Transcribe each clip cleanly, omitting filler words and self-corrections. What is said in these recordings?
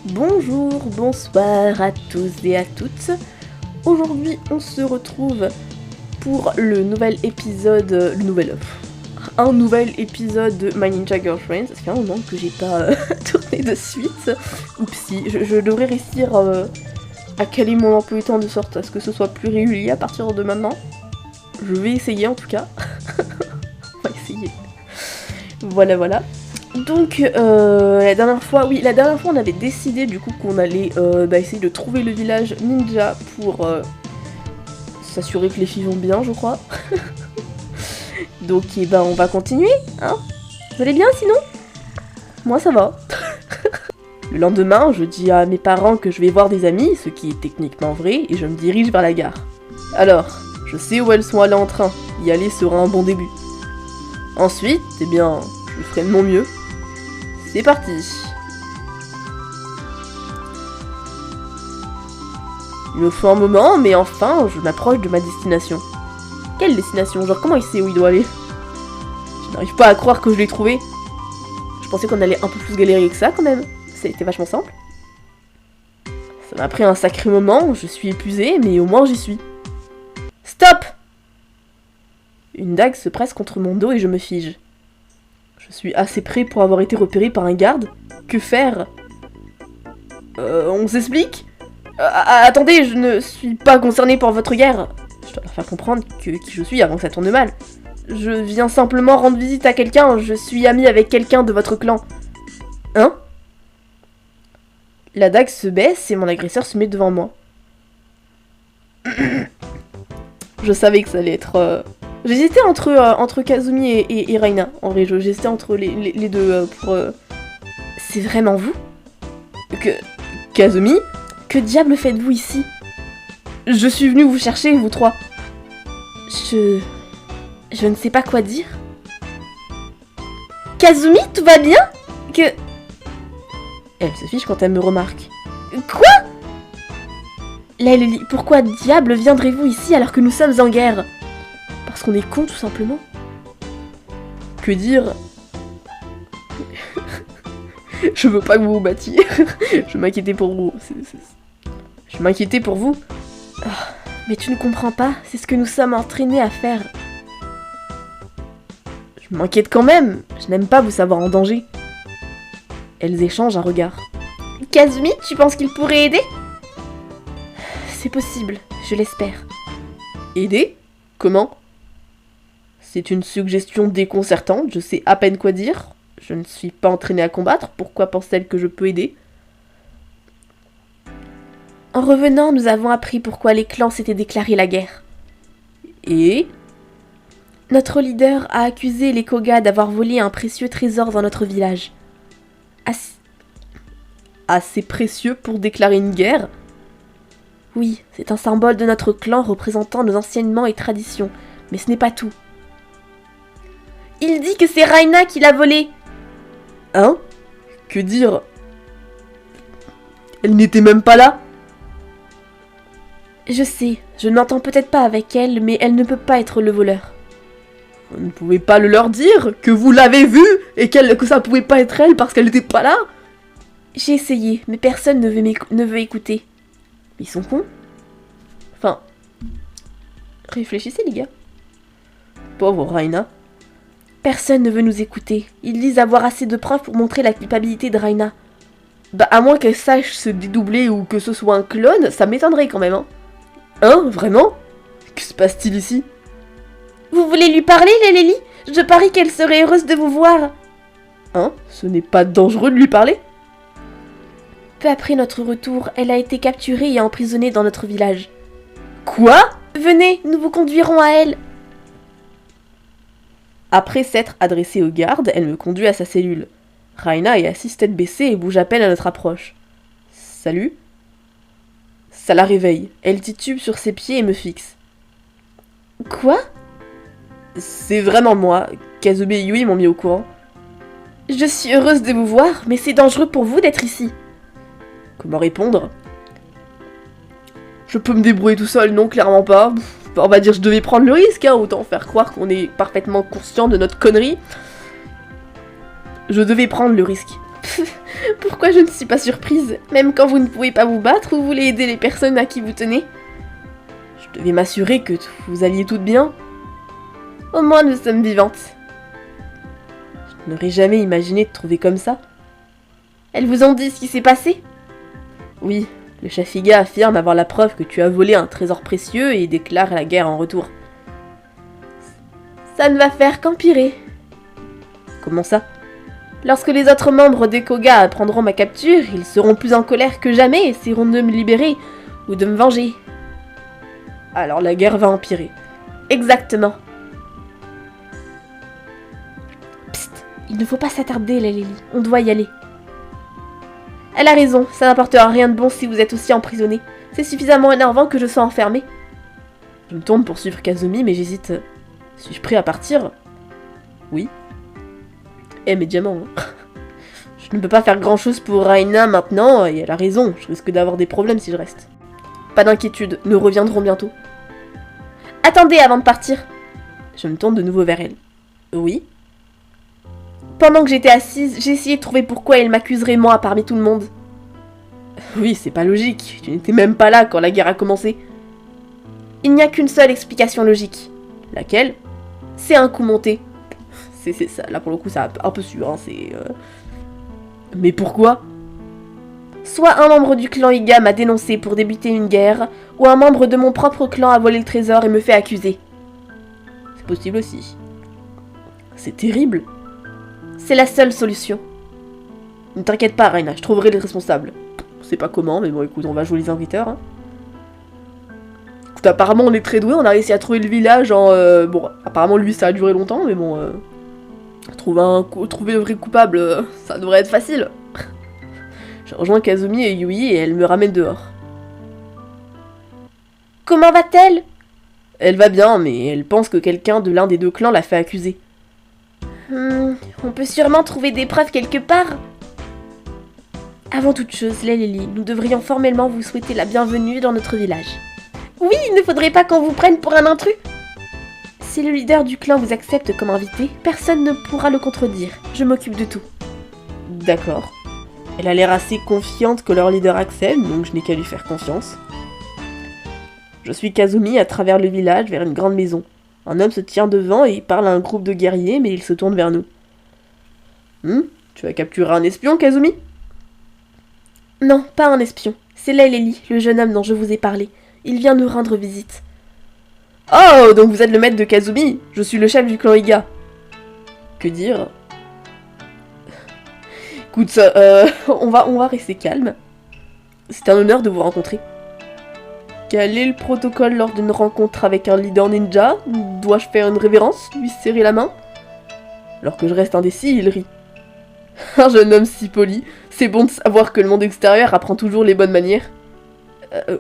Bonjour, bonsoir à tous et à toutes. Aujourd'hui, on se retrouve pour un nouvel épisode de My Ninja Girlfriend. Ça fait un moment que j'ai pas tourné de suite. Oupsie, je devrais réussir à caler mon emploi du temps de sorte à ce que ce soit plus régulier à partir de maintenant. Je vais essayer en tout cas. On va essayer. Voilà. Donc la dernière fois on avait décidé du coup qu'on allait essayer de trouver le village ninja pour s'assurer que les filles vont bien, je crois. Donc on va continuer, hein. Vous allez bien sinon? Moi ça va. Le lendemain, je dis à mes parents que je vais voir des amis, ce qui est techniquement vrai, et je me dirige vers la gare. Alors, je sais où elles sont allées en train, y aller sera un bon début. Ensuite, je ferai de mon mieux. C'est parti. Il me faut un moment, mais enfin, je m'approche de ma destination. Quelle destination? Genre, comment il sait où il doit aller? Je n'arrive pas à croire que je l'ai trouvé. Je pensais qu'on allait un peu plus galérer que ça, quand même. C'était vachement simple. Ça m'a pris un sacré moment, je suis épuisée, mais au moins j'y suis. Stop! Une dague se presse contre mon dos et je me fige. Je suis assez près pour avoir été repéré par un garde. Que faire? On s'explique? Attendez, je ne suis pas concerné par votre guerre. Je dois leur faire comprendre qui je suis avant que ça tourne mal. Je viens simplement rendre visite à quelqu'un. Je suis ami avec quelqu'un de votre clan. Hein? La dague se baisse et mon agresseur se met devant moi. Je savais que ça allait être... J'hésitais entre Kazumi et Reina. En vrai, j'hésitais entre les deux pour... C'est vraiment vous? Kazumi? Que diable faites-vous ici? Je suis venue vous chercher, vous trois. Je ne sais pas quoi dire. Kazumi, tout va bien? Elle se fiche quand elle me remarque. Quoi? Lily, pourquoi diable viendrez-vous ici alors que nous sommes en guerre? Parce qu'on est con, tout simplement. Que dire? Je veux pas que vous vous battiez. Je m'inquiétais pour vous. Je m'inquiétais pour vous. Oh, mais tu ne comprends pas, c'est ce que nous sommes entraînés à faire. Je m'inquiète quand même. Je n'aime pas vous savoir en danger. Elles échangent un regard. Kazumi, tu penses qu'il pourrait aider? C'est possible, je l'espère. Aider? Comment? C'est une suggestion déconcertante, je sais à peine quoi dire. Je ne suis pas entraînée à combattre, pourquoi pense-t-elle que je peux aider? En revenant, nous avons appris pourquoi les clans s'étaient déclaré la guerre. Et? Notre leader a accusé les Koga d'avoir volé un précieux trésor dans notre village. Assez précieux pour déclarer une guerre? Oui, c'est un symbole de notre clan représentant nos enseignements et traditions, mais ce n'est pas tout. Il dit que c'est Reina qui l'a volé. Hein? Que dire? Elle n'était même pas là? Je sais, je ne m'entends peut-être pas avec elle, mais elle ne peut pas être le voleur. Vous ne pouvez pas le leur dire? Que vous l'avez vue? Et que ça pouvait pas être elle parce qu'elle n'était pas là? J'ai essayé, mais personne ne veut écouter. Ils sont cons? Enfin... Réfléchissez les gars. Pauvre Reina. Personne ne veut nous écouter. Ils disent avoir assez de preuves pour montrer la culpabilité de Reina. Bah à moins qu'elle sache se dédoubler ou que ce soit un clone, ça m'étonnerait quand même, hein. Hein? Vraiment? Que se passe-t-il ici? Vous voulez lui parler, Lily? Je parie qu'elle serait heureuse de vous voir. Hein? Ce n'est pas dangereux de lui parler? Peu après notre retour, elle a été capturée et emprisonnée dans notre village. Quoi? Venez, nous vous conduirons à elle. Après s'être adressée aux gardes, elle me conduit à sa cellule. Reina est assise tête baissée et bouge à peine à notre approche. Salut? Ça la réveille. Elle titube sur ses pieds et me fixe. Quoi? C'est vraiment moi. Kazumi et Yui m'ont mis au courant. Je suis heureuse de vous voir, mais c'est dangereux pour vous d'être ici. Comment répondre? Je peux me débrouiller tout seul, non, clairement pas. On va dire je devais prendre le risque, hein, autant faire croire qu'on est parfaitement conscient de notre connerie. Je devais prendre le risque. Pourquoi je ne suis pas surprise? Même quand vous ne pouvez pas vous battre ou voulez aider les personnes à qui vous tenez? Je devais m'assurer que vous alliez toutes bien. Au moins nous sommes vivantes. Je n'aurais jamais imaginé te trouver comme ça. Elles vous ont dit ce qui s'est passé? Oui, le chef Iga affirme avoir la preuve que tu as volé un trésor précieux et déclare la guerre en retour. Ça ne va faire qu'empirer. Comment ça? Lorsque les autres membres des Koga apprendront ma capture, ils seront plus en colère que jamais et essaieront de me libérer ou de me venger. Alors la guerre va empirer. Exactement. Psst, il ne faut pas s'attarder, la Lily. On doit y aller. Elle a raison, ça n'apportera rien de bon si vous êtes aussi emprisonné. C'est suffisamment énervant que je sois enfermée. Je me tourne pour suivre Kazumi, mais j'hésite. Suis-je prêt à partir? Oui. Mais diamant, hein. Je ne peux pas faire grand-chose pour Raina maintenant, et elle a raison, je risque d'avoir des problèmes si je reste. Pas d'inquiétude, nous reviendrons bientôt. Attendez avant de partir. Je me tourne de nouveau vers elle. Oui. Pendant que j'étais assise, j'ai essayé de trouver pourquoi elle m'accuserait moi parmi tout le monde. Oui, c'est pas logique, tu n'étais même pas là quand la guerre a commencé. Il n'y a qu'une seule explication logique. Laquelle? C'est un coup monté. C'est ça, là pour le coup c'est un peu sûr, hein, c'est... Mais pourquoi? Soit un membre du clan Iga m'a dénoncé pour débuter une guerre, ou un membre de mon propre clan a volé le trésor et me fait accuser. C'est possible aussi. C'est terrible. C'est la seule solution. Ne t'inquiète pas, Raina, je trouverai les responsables. Je sais pas comment, mais bon, écoute, on va jouer les enquêteurs. Hein. Écoute, apparemment, on est très doués, on a réussi à trouver le village en... Bon, apparemment, lui, ça a duré longtemps, mais bon... Trouver le vrai coupable, ça devrait être facile. Je rejoins Kazumi et Yui et elle me ramène dehors. Comment va-t-elle? Elle va bien, mais elle pense que quelqu'un de l'un des deux clans l'a fait accuser. On peut sûrement trouver des preuves quelque part. Avant toute chose, Lily, nous devrions formellement vous souhaiter la bienvenue dans notre village. Oui, il ne faudrait pas qu'on vous prenne pour un intrus. Si le leader du clan vous accepte comme invité, personne ne pourra le contredire. Je m'occupe de tout. D'accord. Elle a l'air assez confiante que leur leader accepte, donc je n'ai qu'à lui faire confiance. Je suis Kazumi à travers le village vers une grande maison. Un homme se tient devant et parle à un groupe de guerriers, mais il se tourne vers nous. Tu as capturé un espion, Kazumi? Non, pas un espion. C'est Lily, le jeune homme dont je vous ai parlé. Il vient nous rendre visite. Oh, donc vous êtes le maître de Kazumi? Je suis le chef du clan Iga. Que dire? Écoute, on va rester calme. C'est un honneur de vous rencontrer. Quel est le protocole lors d'une rencontre avec un leader ninja? Dois-je faire une révérence? Lui serrer la main? Alors que je reste indécis, il rit. Un jeune homme si poli. C'est bon de savoir que le monde extérieur apprend toujours les bonnes manières.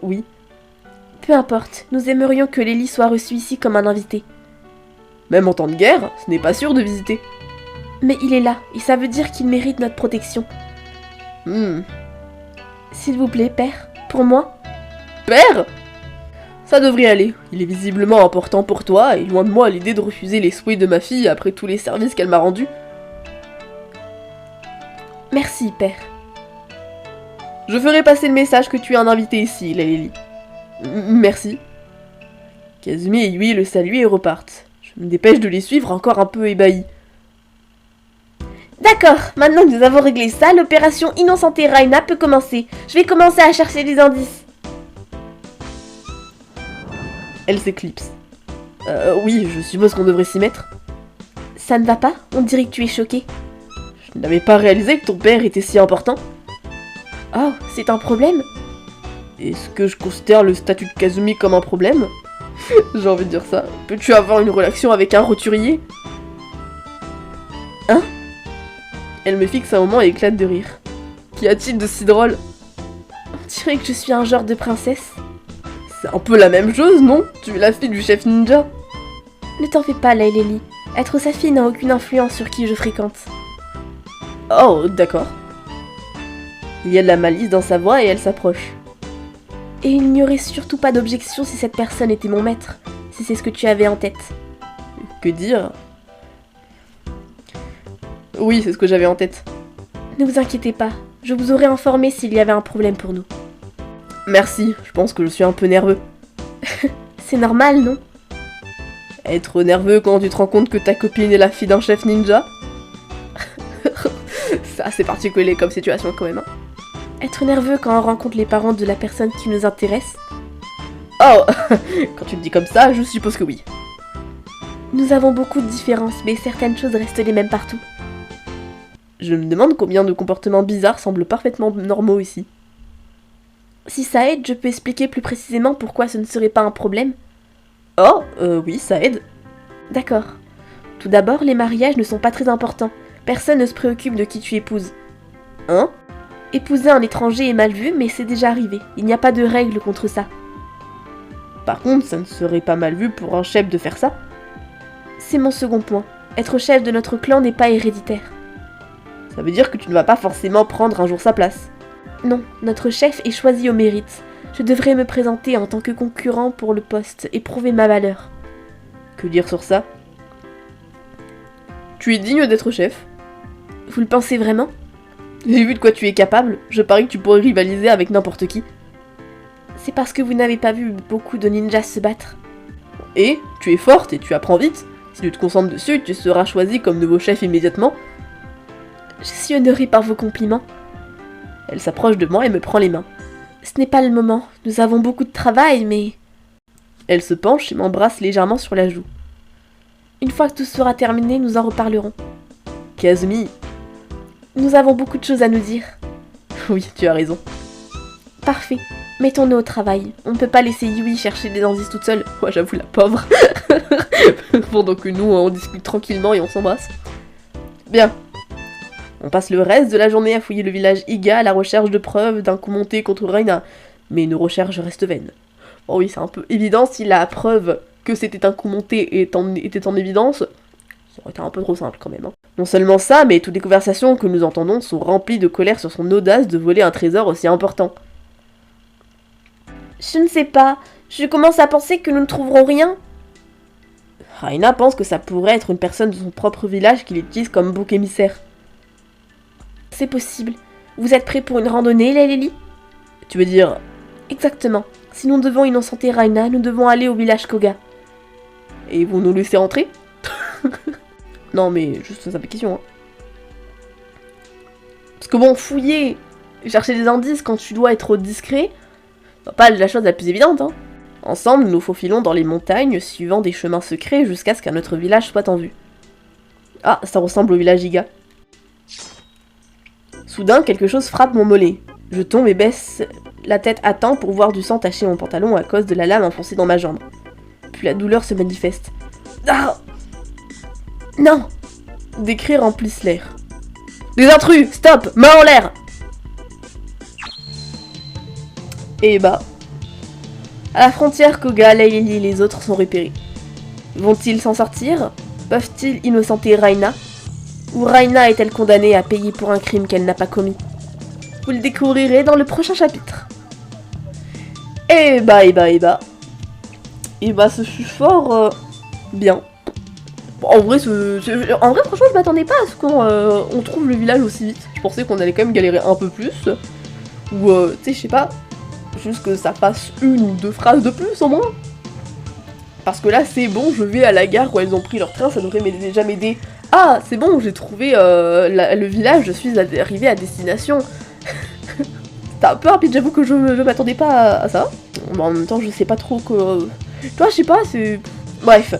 Oui. Peu importe, nous aimerions que Lily soit reçue ici comme un invité. Même en temps de guerre, ce n'est pas sûr de visiter. Mais il est là, et ça veut dire qu'il mérite notre protection. S'il vous plaît, père, pour moi. Père? Ça devrait aller, il est visiblement important pour toi, et loin de moi l'idée de refuser les souhaits de ma fille après tous les services qu'elle m'a rendus. Merci, père. Je ferai passer le message que tu es un invité ici, Lily. Merci. Kazumi et Yui le saluent et repartent. Je me dépêche de les suivre encore un peu ébahis. D'accord, maintenant que nous avons réglé ça, l'opération Innocenter Raina peut commencer. Je vais commencer à chercher des indices. Elle s'éclipse. Oui, je suppose qu'on devrait s'y mettre. Ça ne va pas? On dirait que tu es choqué. Je n'avais pas réalisé que ton père était si important. Oh, c'est un problème? Est-ce que je considère le statut de Kazumi comme un problème? J'ai envie de dire ça. Peux-tu avoir une relation avec un roturier? Hein? Elle me fixe un moment et éclate de rire. Qu'y a-t-il de si drôle? On dirait que je suis un genre de princesse. C'est un peu la même chose, non? Tu es la fille du chef ninja. Ne t'en fais pas, Lily. Être sa fille n'a aucune influence sur qui je fréquente. Oh, d'accord. Il y a de la malice dans sa voix et elle s'approche. Et il n'y aurait surtout pas d'objection si cette personne était mon maître, si c'est ce que tu avais en tête. Que dire? Oui, c'est ce que j'avais en tête. Ne vous inquiétez pas, je vous aurais informé s'il y avait un problème pour nous. Merci, je pense que je suis un peu nerveux. C'est normal, non? Être nerveux quand tu te rends compte que ta copine est la fille d'un chef ninja? Ça, c'est particulier comme situation quand même. Hein. Être nerveux quand on rencontre les parents de la personne qui nous intéresse? Oh, quand tu me dis comme ça, je suppose que oui. Nous avons beaucoup de différences, mais certaines choses restent les mêmes partout. Je me demande combien de comportements bizarres semblent parfaitement normaux ici. Si ça aide, je peux expliquer plus précisément pourquoi ce ne serait pas un problème. Oh, oui, ça aide. D'accord. Tout d'abord, les mariages ne sont pas très importants. Personne ne se préoccupe de qui tu épouses. Hein? Épouser un étranger est mal vu, mais c'est déjà arrivé. Il n'y a pas de règle contre ça. Par contre, ça ne serait pas mal vu pour un chef de faire ça? C'est mon second point. Être chef de notre clan n'est pas héréditaire. Ça veut dire que tu ne vas pas forcément prendre un jour sa place. Non, notre chef est choisi au mérite. Je devrais me présenter en tant que concurrent pour le poste et prouver ma valeur. Que dire sur ça? Tu es digne d'être chef. Vous le pensez vraiment? J'ai vu de quoi tu es capable, je parie que tu pourrais rivaliser avec n'importe qui. C'est parce que vous n'avez pas vu beaucoup de ninjas se battre. Et tu es forte et tu apprends vite. Si tu te concentres dessus, tu seras choisi comme nouveau chef immédiatement. Je suis honorée par vos compliments. Elle s'approche de moi et me prend les mains. Ce n'est pas le moment, nous avons beaucoup de travail, mais... Elle se penche et m'embrasse légèrement sur la joue. Une fois que tout sera terminé, nous en reparlerons. Kazumi. Nous avons beaucoup de choses à nous dire. Oui, tu as raison. Parfait. Mettons-nous au travail. On ne peut pas laisser Yui chercher des indices toute seule. Ouais, j'avoue, la pauvre. Pendant que nous, on discute tranquillement et on s'embrasse. Bien. On passe le reste de la journée à fouiller le village Iga à la recherche de preuves d'un coup monté contre Reina. Mais nos recherches restent vaines. Oh oui, c'est un peu évident si la preuve que c'était un coup monté était en évidence. Ça aurait été un peu trop simple quand même. Hein. Non seulement ça, mais toutes les conversations que nous entendons sont remplies de colère sur son audace de voler un trésor aussi important. Je ne sais pas. Je commence à penser que nous ne trouverons rien. Reina pense que ça pourrait être une personne de son propre village qui l'utilise comme bouc émissaire. C'est possible. Vous êtes prêts pour une randonnée, les Lily? Tu veux dire... Exactement. Si nous devons innocenter Reina, nous devons aller au village Koga. Et vous nous laissez entrer? Non mais, juste ça fait question. Hein. Parce que bon, fouiller, chercher des indices quand tu dois être discret, c'est pas la chose la plus évidente. Hein. Ensemble, nous faufilons dans les montagnes, suivant des chemins secrets jusqu'à ce qu'un autre village soit en vue. Ah, ça ressemble au village Iga. Soudain, quelque chose frappe mon mollet. Je tombe et baisse la tête à temps pour voir du sang tacher mon pantalon à cause de la lame enfoncée dans ma jambe. Puis la douleur se manifeste. Ah! Non! Des cris remplissent l'air. Des intrus! Stop! Main en l'air! Et bah... À la frontière Koga, Layli et les autres sont repérés. Vont-ils s'en sortir? Peuvent-ils innocenter Reina? Ou Reina est-elle condamnée à payer pour un crime qu'elle n'a pas commis? Vous le découvrirez dans le prochain chapitre. Et bah, ce fut fort bien. En vrai, franchement, je m'attendais pas à ce qu'on trouve le village aussi vite. Je pensais qu'on allait quand même galérer un peu plus. Ou, tu sais, je sais pas, juste que ça fasse une ou deux phrases de plus au moins. Parce que là, c'est bon, je vais à la gare où elles ont pris leur train, ça devrait déjà m'aider. Ah, c'est bon, j'ai trouvé le village, je suis arrivée à destination. C'était un peu rapide, j'avoue que je m'attendais pas à ça. Mais en même temps, je sais pas trop que... Toi, je sais pas, c'est... Bref.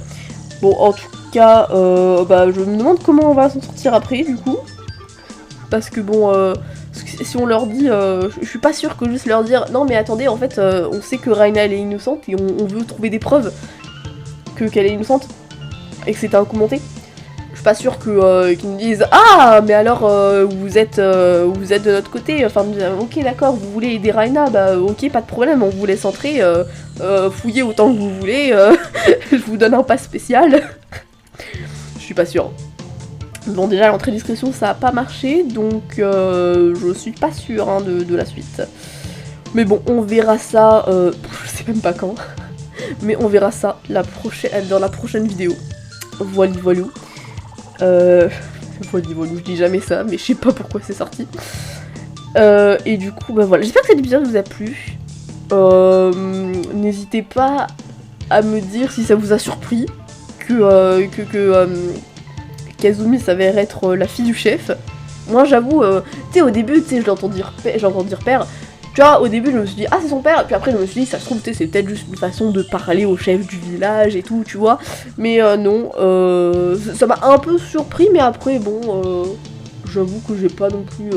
Bon, en tout cas, je me demande comment on va s'en sortir après, du coup. Parce que bon, si on leur dit... je suis pas sûre que juste leur dire... Non, mais attendez, en fait, on sait que Reina, elle est innocente, et on veut trouver des preuves qu'elle est innocente, et que c'était un coup monté. Je suis pas sûre qu'ils me disent ah mais alors vous êtes de notre côté, enfin ok d'accord vous voulez aider Reina, bah ok pas de problème on vous laisse entrer, fouillez autant que vous voulez, je vous donne un pass spécial. Je suis pas sûre. Bon déjà l'entrée discrétion ça a pas marché donc je suis pas sûre hein, de la suite. Mais bon on verra ça, je sais même pas quand, mais on verra ça dans la prochaine vidéo. Voilà. Voilà, je dis jamais ça, mais je sais pas pourquoi c'est sorti. Et du coup, bah voilà, j'espère que cet épisode vous a plu. N'hésitez pas à me dire si ça vous a surpris que Kazumi s'avère être la fille du chef. Moi j'avoue, tu sais au début, tu sais j'entends dire père, tu vois au début je me suis dit ah c'est son père, puis après je me suis dit ça se trouve c'est peut-être juste une façon de parler au chef du village et tout, tu vois, mais non, ça m'a un peu surpris, mais après bon, j'avoue que j'ai pas non plus...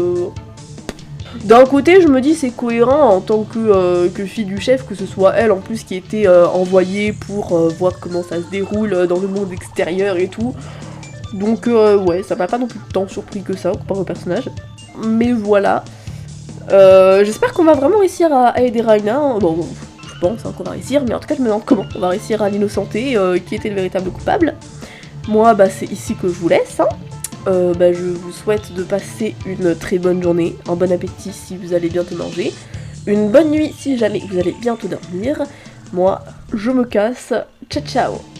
D'un côté, je me dis c'est cohérent en tant que fille du chef, que ce soit elle en plus qui était envoyée pour voir comment ça se déroule dans le monde extérieur et tout. Donc ouais, ça m'a pas non plus tant surpris que ça, comparé au personnage. Mais voilà. J'espère qu'on va vraiment réussir à aider Raina. Bon, je pense qu'on va réussir, mais en tout cas je me demande comment on va réussir à l'innocenter, qui était le véritable coupable. Moi, bah c'est ici que je vous laisse, hein. Je vous souhaite de passer une très bonne journée, un bon appétit si vous allez bientôt manger, une bonne nuit si jamais vous allez bientôt dormir. Moi, je me casse, ciao ciao.